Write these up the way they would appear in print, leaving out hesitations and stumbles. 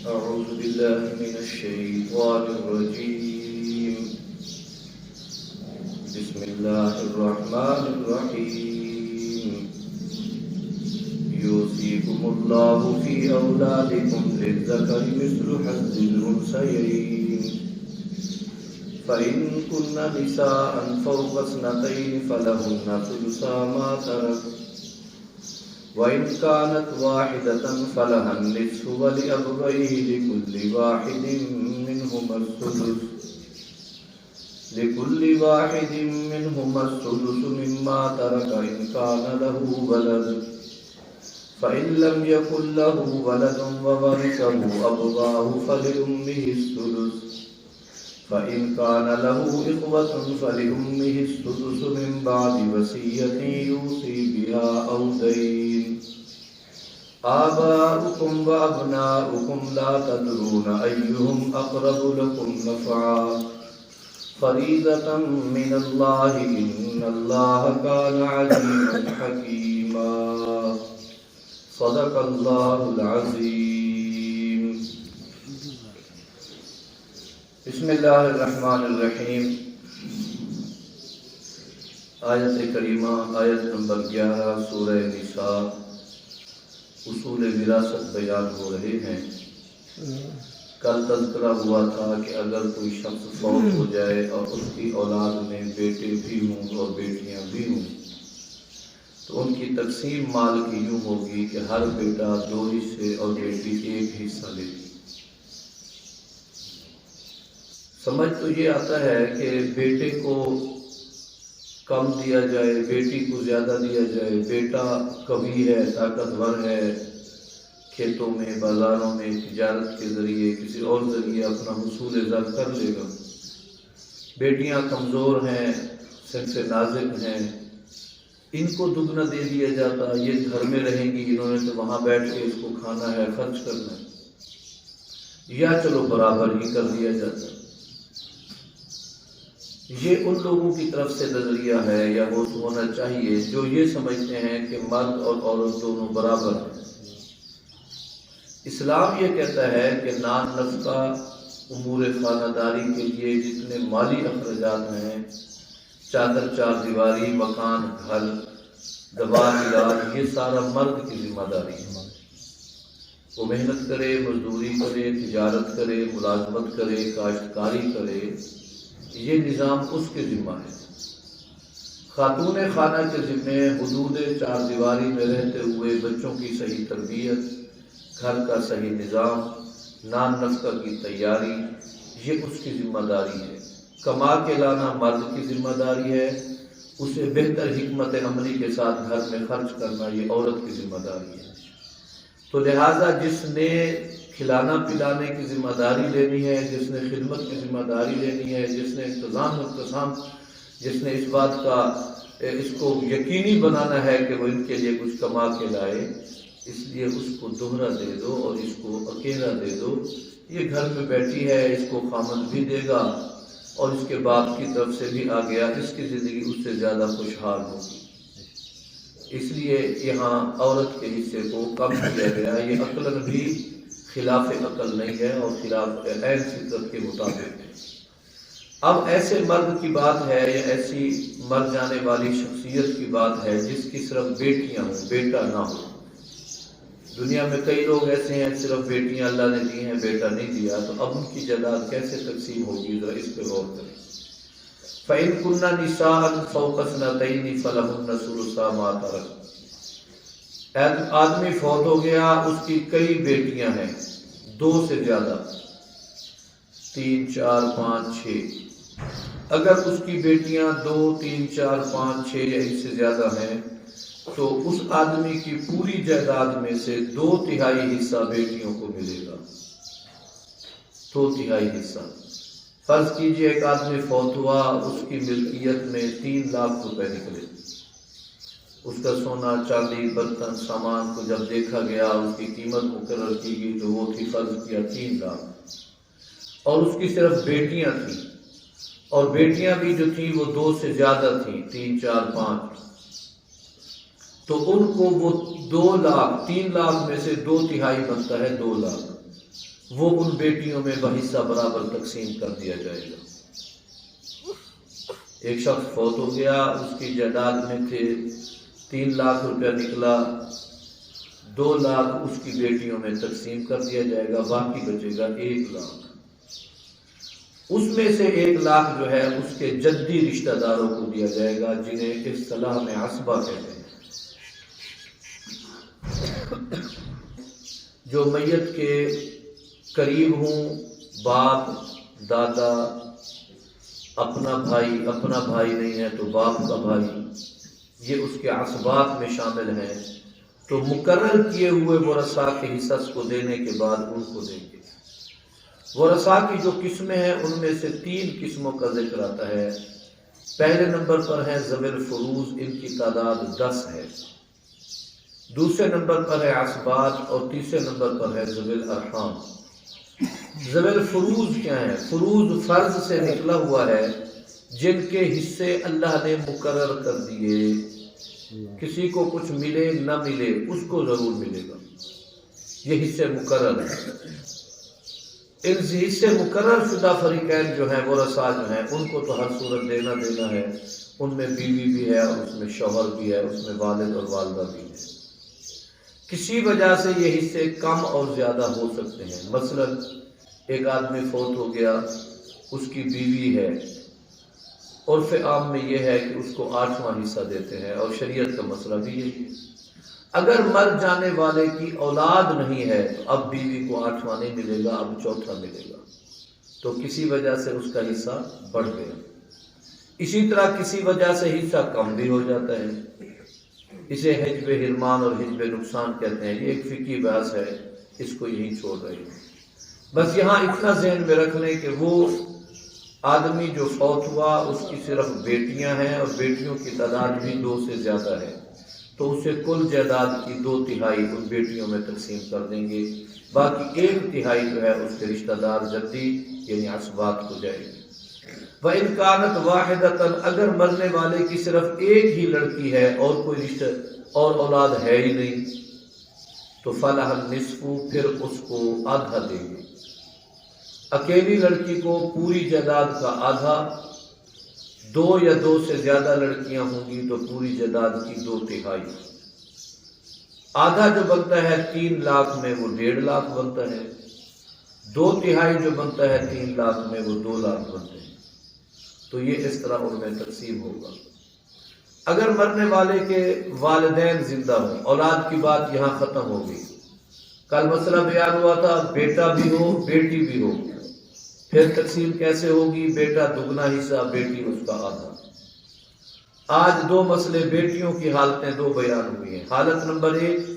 أعوذ بالله من الشيطان الرجيم. بسم الله الرحمن الرحيم. يوصيكم الله في أولادكم للذكر مثل حظ الأنثيين فإن كن نساء فوق اثنتين فلهن ثلثا ما ترك وإن كانت واحدة فلها النصف ولأبويه لكل واحد منهما السدس مما ترك إن كان له ولد فإن لم يكن له ولد وورثه أبواه فلأمه السدس فإن كان له إخوة فلأمه السدس من بعد وصية يوصي بها أو دين. آباؤكم وأبناؤكم لا تدرون أيهم أقرب لكم نفعا فريضة من الله إن الله كان عليما حكيما. صدق الله العظيم. بسم اللہ الرحمن الرحیم. آیت کریمہ آیت نمبر 11 سورہ نساء. اصول وراثت بیان ہو رہے ہیں. کل تذکرہ ہوا تھا کہ اگر کوئی شخص فوت ہو جائے اور اس کی اولاد میں بیٹے بھی ہوں اور بیٹیاں بھی ہوں تو ان کی تقسیم مال کی یوں ہوگی کہ ہر بیٹا 2 حصے اور بیٹی 1 حصہ لیتی. سمجھ تو یہ آتا ہے کہ بیٹے کو کم دیا جائے، بیٹی کو زیادہ دیا جائے. بیٹا قوی ہے، طاقتور ہے، کھیتوں میں، بازاروں میں، تجارت کے ذریعے کسی اور ذریعے اپنا حصول زر کر لے گا. بیٹیاں کمزور ہیں، صنف نازک ہیں، ان کو دگنا دے دیا جاتا. یہ گھر میں رہیں گی، انہوں نے تو وہاں بیٹھ کے اس کو کھانا ہے، خرچ کرنا ہے، یا چلو برابر ہی کر دیا جاتا. یہ ان لوگوں کی طرف سے نظریہ ہے یا وہ ہونا چاہیے جو یہ سمجھتے ہیں کہ مرد اور عورت دونوں برابر ہیں. اسلام یہ کہتا ہے کہ نان نفقہ، امور خانہ داری کے لیے جتنے مالی اخراجات ہیں، چادر چار دیواری، مکان، گھر، دوا، علاج، یہ سارا مرد کی ذمہ داری ہے. وہ محنت کرے، مزدوری کرے، تجارت کرے، ملازمت کرے، کاشتکاری کرے، یہ نظام اس کے ذمہ ہے. خاتون خانہ کے ذمہ حدود 4 دیواری میں رہتے ہوئے بچوں کی صحیح تربیت، گھر کا صحیح نظام، نان نفقہ کی تیاری، یہ اس کی ذمہ داری ہے. کما کے لانا مرد کی ذمہ داری ہے، اسے بہتر حکمت عملی کے ساتھ گھر میں خرچ کرنا یہ عورت کی ذمہ داری ہے. تو لہٰذا جس نے کھلانا پلانے کی ذمہ داری لینی ہے، جس نے خدمت کی ذمہ داری لینی ہے، جس نے انتظام جس نے اس بات کا اس کو یقینی بنانا ہے کہ وہ ان کے لیے کچھ کما کے لائے، اس لیے اس کو دوہرا دے دو اور اس کو اکیلا دے دو. یہ گھر میں بیٹھی ہے، اس کو خامد بھی دے گا اور اس کے باپ کی طرف سے بھی آ گیا، اس کی زندگی اس سے زیادہ خوشحال ہوگی. اس لیے یہاں عورت کے حصے کو کم کیا گیا. یہ عقلاً بھی خلاف عقل نہیں ہے اور خلاف عین فطرت کے مطابق ہے. اب ایسے مرد کی بات ہے یا ایسی مر جانے والی شخصیت کی بات ہے جس کی صرف بیٹیاں ہوں، بیٹا نہ ہو. دنیا میں کئی لوگ ایسے ہیں صرف بیٹیاں اللہ نے دی ہیں، بیٹا نہیں دیا. تو اب ان کی جائیداد کیسے تقسیم ہوگی، ذرا اس پہ غور کریں. فَإِن كُنَّ نِسَاءً فَوْقَ اثْنَتَيْنِ فَلَهُنَّ ثُلُثَا مَا تَرَكَ. آدمی فوت ہو گیا، اس کی کئی بیٹیاں ہیں، 2 سے زیادہ، 3 4 5 6. اگر اس کی بیٹیاں 2 3 4 5 6 یا اس سے زیادہ ہیں تو اس آدمی کی پوری جائیداد میں سے 2/3 حصہ بیٹیوں کو ملے گا. 2/3 حصہ. فرض کیجئے ایک آدمی فوت ہوا، اس کی ملکیت میں 3 لاکھ روپے نکلے. اس کا سونا، چاندی، برتن، سامان کو جب دیکھا گیا، اس کی قیمت مقرر کی گئی تو وہ تھی، فرض کیا 3 لاکھ. اور اس کی صرف بیٹیاں تھیں، اور بیٹیاں بھی جو تھیں وہ 2 سے زیادہ تھیں، 3 4 5. تو ان کو وہ 2 لاکھ، 3 لاکھ میں سے 2/3 بنتا ہے 2 لاکھ. وہ ان بیٹیوں میں بحصہ برابر تقسیم کر دیا جائے گا۔ ایک شخص فوت ہو گیا، اس کی جائیداد میں تھے 3 لاکھ روپیہ نکلا، 2 لاکھ اس کی بیٹیوں میں تقسیم کر دیا جائے گا، باقی بچے گا 1 لاکھ۔ اس میں سے 1 لاکھ جو ہے اس کے جدی رشتہ داروں کو دیا جائے گا، جنہیں اصطلاح میں عصبہ کہتے ہیں، جو میت کے قریب ہوں، باپ، دادا، اپنا بھائی نہیں ہے تو باپ کا بھائی، یہ اس کے عصبات میں شامل ہیں۔ تو مقرر کیے ہوئے ورثاء کے حصص کو دینے کے بعد ان کو دیں گے۔ ورثاء کی جو قسمیں ہیں ان میں سے 3 قسموں کا ذکر آتا ہے۔ پہلے نمبر پر ہیں ذوی الفروض، ان کی تعداد 10 ہے۔ دوسرے نمبر پر ہے عصبات، اور تیسرے نمبر پر ہے ذوی الارحام۔ ذوی الفروض کیا ہے؟ فروض فرض سے نکلا ہوا ہے، جن کے حصے اللہ نے مقرر کر دیے، کسی کو کچھ ملے نہ ملے اس کو ضرور ملے گا، یہ حصے مقرر ہیں۔ ان حصے مقرر شدہ فریقین جو ہیں، ورثاء جو ہیں، ان کو تو ہر صورت دینا ہے۔ ان میں بیوی بھی ہے، اور اس میں شوہر بھی ہے، اس میں والد اور والدہ بھی ہے۔ کسی وجہ سے یہ حصے کم اور زیادہ ہو سکتے ہیں۔ مثلا ایک آدمی فوت ہو گیا، اس کی بیوی ہے، عرف عام میں یہ ہے کہ اس کو 8واں حصہ دیتے ہیں، اور شریعت کا مسئلہ بھی یہی ہے۔ اگر مر جانے والے کی اولاد نہیں ہے تو اب بیوی کو 8واں نہیں ملے گا، اب 4تھا ملے گا، تو کسی وجہ سے اس کا حصہ بڑھ گیا۔ اسی طرح کسی وجہ سے حصہ کم بھی ہو جاتا ہے، اسے حجب حرمان اور حجب نقصان کہتے ہیں۔ یہ ایک فقہی بحث ہے، اس کو یہیں چھوڑ رہے ہیں۔ بس یہاں اتنا ذہن میں رکھ لیں کہ وہ آدمی جو فوت ہوا اس کی صرف بیٹیاں ہیں، اور بیٹیوں کی تعداد بھی 2 سے زیادہ ہے، تو اسے کل جائیداد کی 2/3 ان بیٹیوں میں تقسیم کر دیں گے، باقی 1/3 جو ہے اس کے رشتہ دار جدی یعنی عصبات کو جائے گی۔ وَإِنْ كَانَتْ وَاحِدَةً، اگر مرنے والے کی صرف ایک ہی لڑکی ہے اور کوئی رشتہ اور اولاد ہے ہی نہیں، تو فَلَهَا النِّصْفُ، پھر اس کو آدھا دیں گے۔ اکیلی لڑکی کو پوری جائیداد کا آدھا، 2 یا 2 سے زیادہ لڑکیاں ہوں گی تو پوری جائیداد کی 2/3۔ آدھا جو بنتا ہے 3 لاکھ میں وہ 1.5 لاکھ بنتا ہے، 2/3 جو بنتا ہے 3 لاکھ میں وہ 2 لاکھ بنتے ہیں۔ تو یہ اس طرح ان میں تقسیم ہوگا۔ اگر مرنے والے کے والدین زندہ ہوں، اولاد کی بات یہاں ختم ہو گئی۔ کل مسئلہ بیان ہوا تھا بیٹا بھی ہو بیٹی بھی ہو، پھر تقسیم کیسے ہوگی؟ بیٹا دگنا حصہ، بیٹی اس کا آدھا۔ آج 2 مسئلے بیٹیوں کی حالتیں 2 بیان ہوئی ہیں۔ حالت نمبر 1،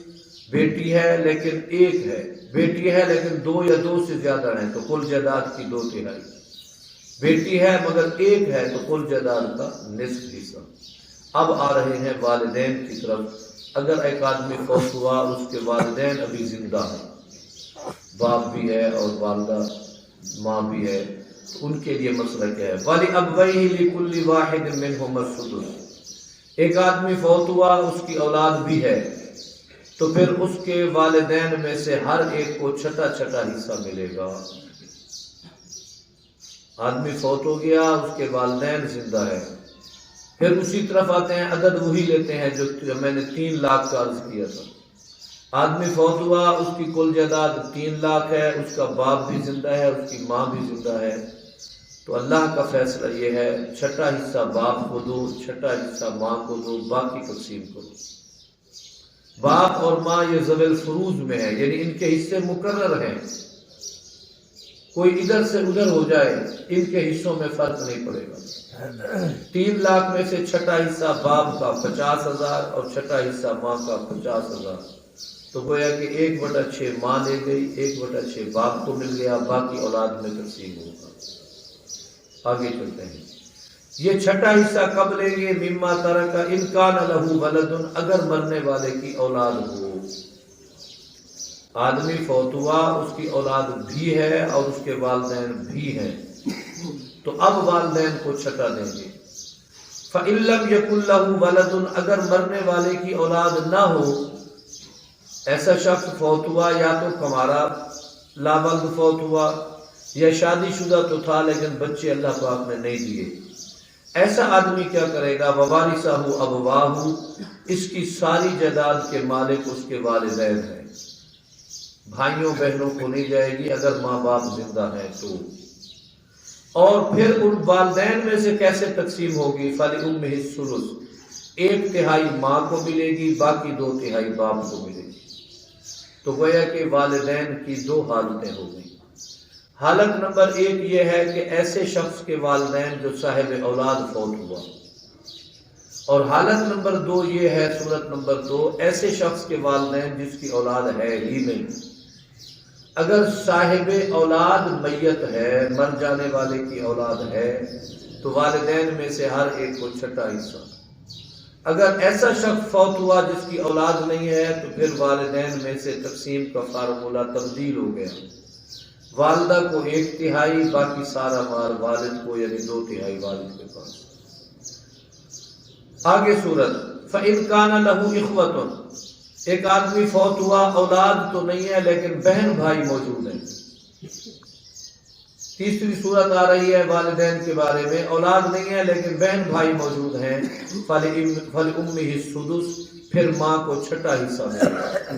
بیٹی ہے لیکن 1 ہے، بیٹی ہے لیکن 2 یا 2 سے زیادہ ہیں تو کل جائیداد کی 2/3۔ بیٹی ہے مگر 1 ہے تو کل جائیداد کا نصف حصہ۔ اب آ رہے ہیں والدین کی طرف۔ اگر ایک آدمی فوت ہوا اور اس کے والدین ابھی زندہ ہیں، باپ بھی ہے اور والدہ ماں بھی ہے، تو ان کے لیے مسئلہ کیا ہے؟ وَلِأَبْوَيْهِ لِكُلِّ وَاحِدٍ مِّنْهُمَا السُّدُسُ، ایک آدمی فوت ہوا، اس کی اولاد بھی ہے، تو پھر اس کے والدین میں سے ہر ایک کو چھٹا حصہ ملے گا۔ آدمی فوت ہو گیا، اس کے والدین زندہ ہے، پھر اسی طرف آتے ہیں، عدد وہی لیتے ہیں جو میں نے 3 لاکھ کا عرض کیا تھا۔ آدمی فوت ہوا، اس کی کل جائیداد 3 لاکھ ہے، اس کا باپ بھی زندہ ہے، اس کی ماں بھی زندہ ہے، تو اللہ کا فیصلہ یہ ہے چھٹا حصہ باپ کو دو، چھٹا حصہ ماں کو دو، باقی تقسیم کرو۔ باپ اور ماں یہ ذوی الفروض میں ہے، یعنی ان کے حصے مقرر ہیں، کوئی ادھر سے ادھر ہو جائے ان کے حصوں میں فرق نہیں پڑے گا۔ 3 لاکھ میں سے چھٹا حصہ باپ کا 50,000 اور چھٹا حصہ ماں کا 50,000، تو گویا کہ 1/6 ماں لے گئی، 1/6 باپ کو مل گیا، باقی اولاد میں تقسیم ہوگا۔ آگے چلتے ہیں، یہ چھٹا حصہ کب لیں گے؟ مما ترک ان کان لہ ولد، اگر مرنے والے کی اولاد ہو۔ آدمی فوت ہوا، اس کی اولاد بھی ہے اور اس کے والدین بھی ہیں، تو اب والدین کو چھٹا دیں گے۔ فَإِن لَّمْ يَكُن لَّهُ وَلَدٌ، اگر مرنے والے کی اولاد نہ ہو، ایسا شخص فوت ہوا یا تو کمارا لابلد فوت ہوا، یا شادی شدہ تو تھا لیکن بچے اللہ پاک نے نہیں دیے، ایسا آدمی کیا کرے گا؟ ووارثہ ابواہ، اس کی ساری جائیداد کے مالک اس کے والدین ہیں، بھائیوں بہنوں کو نہیں جائے گی اگر ماں باپ زندہ ہیں تو۔ اور پھر ان والدین میں سے کیسے تقسیم ہوگی؟ فَلِأُمِّهِ الثُّلُثُ، 1/3 ماں کو ملے گی، باقی 2/3 باپ کو ملے گی۔ تو گویا کہ والدین کی 2 حالتیں ہو گئیں۔ حالت نمبر 1 یہ ہے کہ ایسے شخص کے والدین جو صاحب اولاد فوت ہوا، اور حالت نمبر 2 یہ ہے، صورت نمبر 2، ایسے شخص کے والدین جس کی اولاد ہے ہی نہیں۔ اگر صاحب اولاد میت ہے، مر جانے والے کی اولاد ہے، تو والدین میں سے ہر ایک کو 6واں حصہ۔ اگر ایسا شخص فوت ہوا جس کی اولاد نہیں ہے تو پھر والدین میں سے تقسیم کا فارمولہ تبدیل ہو گیا، والدہ کو 1/3، باقی سارا مال والد کو، یعنی 2/3 والد کے پاس۔ آگے صورت فَإِنْ كَانَ لَهُ إِخْوَةٌ، ایک آدمی فوت ہوا، اولاد تو نہیں ہے لیکن بہن بھائی موجود ہیں۔ تیسری صورت آ رہی ہے والدین کے بارے میں، اولاد نہیں ہے لیکن بہن بھائی موجود ہیں، فَلِأُمِّهِ السُّدُسُ، پھر ماں کو 6واں حصہ ملے گا۔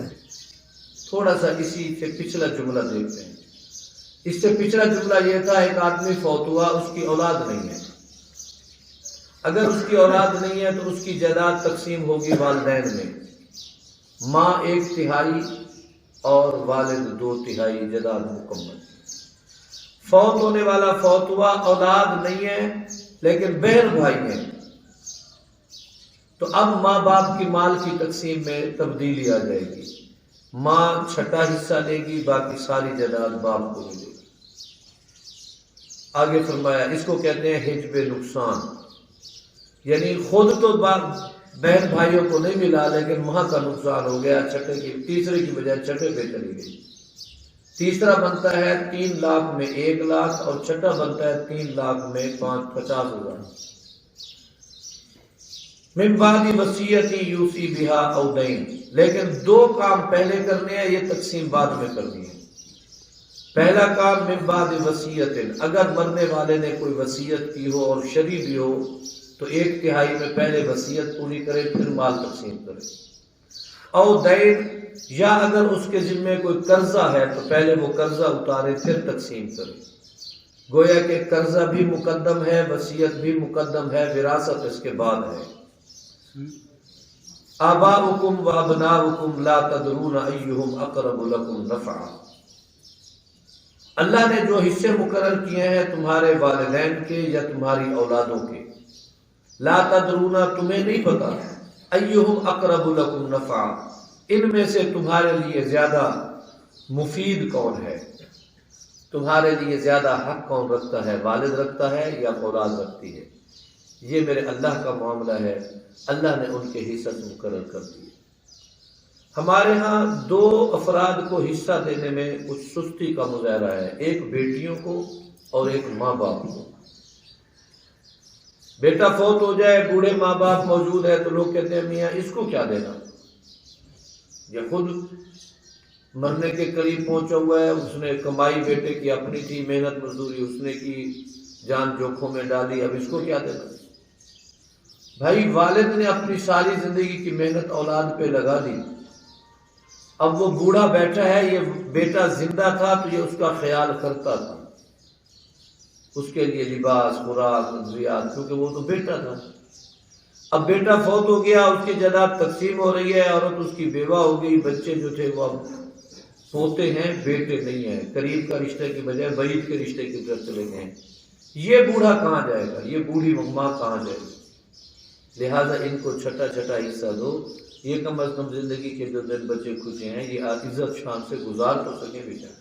تھوڑا سا اسی سے پچھلا جملہ دیکھتے ہیں۔ اس سے پچھلا جملہ یہ تھا ایک آدمی فوت ہوا، اس کی اولاد نہیں ہے۔ اگر اس کی اولاد نہیں ہے تو اس کی جائیداد تقسیم ہوگی والدین میں، ماں 1/3 اور والد 2/3 جائیداد مکمل۔ فوت ہونے والا فوت ہوا، اولاد نہیں ہے لیکن بہن بھائی ہیں، تو اب ماں باپ کی مال کی تقسیم میں تبدیلی آ جائے گی، ماں 6واں حصہ لے گی، باقی ساری جائیداد باپ کو ملے گی۔ آگے فرمایا اس کو کہتے ہیں حجب نقصان، یعنی خود تو بہن بھائیوں کو نہیں ملا لیکن وہاں کا نقصان ہو گیا، تیسرے کی بجائے 6 پہ چلی گئی۔ تیسرا بنتا ہے 3 لاکھ میں 1 لاکھ، اور 6واں بنتا ہے 3 لاکھ میں 50,000۔ من بعد وصیت یوصی بہا او دین، لیکن 2 کام پہلے کرنے ہیں، یہ تقسیم بعد میں کرنی ہے۔ پہلا کام من بعد وصیت، اگر مرنے والے نے کوئی وصیت کی ہو اور شرعی بھی ہو تو 1/3 میں پہلے وصیت پوری کرے پھر مال تقسیم کرے۔ او دین، یا اگر اس کے ذمے کوئی قرضہ ہے تو پہلے وہ قرضہ اتارے پھر تقسیم کرے۔ گویا کہ قرضہ بھی مقدم ہے، وصیت بھی مقدم ہے، وراثت اس کے بعد ہے۔ آباؤکم و ابناؤکم لا تدرون ایہم اقرب لکم نفعا، اللہ نے جو حصے مقرر کیے ہیں تمہارے والدین کے یا تمہاری اولادوں کے، لا تدرون، تمہیں نہیں پتا، ایہم اقرب لکم نفعا، ان میں سے تمہارے لیے زیادہ مفید کون ہے، تمہارے لیے زیادہ حق کون رکھتا ہے، والد رکھتا ہے یا اولاد رکھتی ہے۔ یہ میرے اللہ کا معاملہ ہے، اللہ نے ان کے حصہ مقرر کر دیے۔ ہمارے ہاں 2 افراد کو حصہ دینے میں کچھ سستی کا مظاہرہ ہے، ایک بیٹیوں کو اور ایک ماں باپ کو۔ بیٹا فوت ہو جائے، بوڑھے ماں باپ موجود ہے تو لوگ کہتے ہیں میاں اس کو کیا دینا، یہ خود مرنے کے قریب پہنچا ہوا ہے، اس نے کمائی بیٹے کی اپنی تھی، محنت مزدوری اس نے کی، جان جوکھوں میں ڈالی، اب اس کو کیا دینا۔ بھائی والد نے اپنی ساری زندگی کی محنت اولاد پہ لگا دی، اب وہ بوڑھا بیٹھا ہے، یہ بیٹا زندہ تھا تو یہ اس کا خیال کرتا تھا، اس کے لیے لباس، خوراک، ضروریات، کیونکہ وہ تو بیٹا تھا۔ اب بیٹا فوت ہو گیا، اس کی جائیداد تقسیم ہو رہی ہے، عورت اس کی بیوہ ہو گئی، بچے جو تھے وہ اب پوتے ہیں، بیٹے نہیں ہیں، قریب کا رشتے کی بجائے بعید کے رشتے کی طرف چلے گئے ہیں۔ یہ بوڑھا کہاں جائے گا، یہ بوڑھی ماں کہاں جائے گی؟ لہٰذا ان کو 6واں حصہ دو، یہ کم از کم زندگی کے جو دن بچے خوشی ہیں یہ عزت شان سے گزار تو سکے بیچارے۔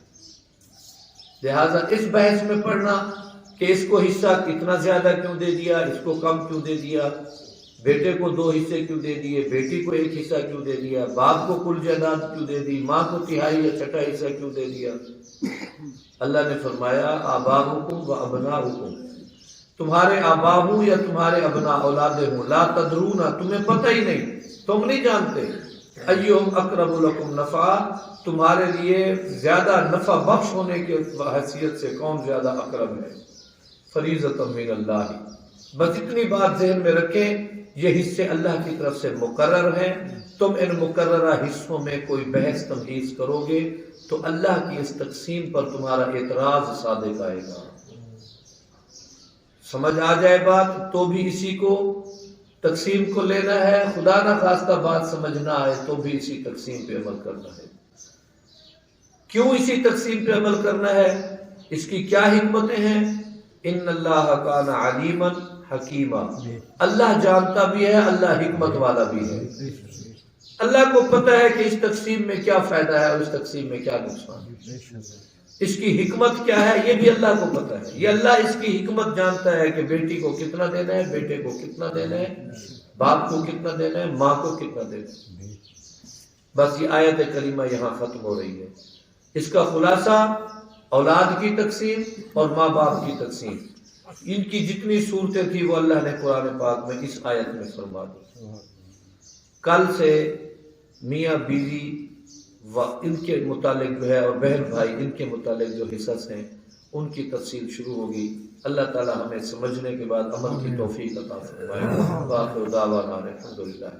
لہٰذا اس بحث میں پڑھنا کہ اس کو حصہ کتنا زیادہ کیوں دے دیا، اس کو کم کیوں دے دیا، بیٹے کو 2 حصے کیوں دے دیے، بیٹی کو 1 حصہ کیوں دے دیا، باپ کو کل جائیداد کیوں دے دی، ماں کو 1/3 یا 6واں حصہ کیوں دے دیا۔ اللہ نے فرمایا آباؤکم و ابناؤکم، تمہارے آبا ہوں یا تمہارے ابنا اولاد ہوں، لا تدرون، تمہیں پتہ ہی نہیں، تم نہیں جانتے، ایہم اقرب لکم نفعا، تمہارے لیے زیادہ نفع بخش ہونے کی حیثیت سے کون زیادہ اقرب ہے؟ فریضۃ من اللہ، بس اتنی بات ذہن میں رکھیں، یہ حصے اللہ کی طرف سے مقرر ہیں، تم ان مقررہ حصوں میں کوئی بحث تمہیز کرو گے تو اللہ کی اس تقسیم پر تمہارا اعتراض صادق آئے گا۔ سمجھ آ جائے بات تو بھی اسی کو تقسیم کو لینا ہے، خدا نہ خواستہ بات سمجھ نہ آئے تو بھی اسی تقسیم پہ عمل کرنا ہے۔ کیوں اسی تقسیم پہ عمل کرنا ہے؟ اس کی کیا حکمتیں ہیں؟ ان اللہ کان علیما حکیما، اللہ جانتا بھی ہے، اللہ حکمت والا بھی ہے۔ اللہ کو پتہ ہے کہ اس تقسیم میں کیا فائدہ ہے اور اس تقسیم میں کیا نقصان ہے، اس کی حکمت کیا ہے یہ بھی اللہ کو پتہ ہے۔ یہ اللہ اس کی حکمت جانتا ہے کہ بیٹی کو کتنا دینا ہے، بیٹے کو کتنا دینا ہے، باپ کو کتنا دینا ہے، ماں کو کتنا دینا ہے۔ بس یہ آیت کریمہ یہاں ختم ہو رہی ہے۔ اس کا خلاصہ اولاد کی تقسیم اور ماں باپ کی تقسیم، ان کی جتنی صورتیں تھی وہ اللہ نے قرآن پاک میں اس آیت میں فرما دی۔ کل سے میاں بیوی و ان کے متعلق جو ہے اور بہن بھائی ان کے متعلق جو حصص ہیں ان کی تفصیل شروع ہوگی۔ اللہ تعالی ہمیں سمجھنے کے بعد عمل کی توفیق عطا فرمائے۔ وآخر دعوانا الحمدللہ۔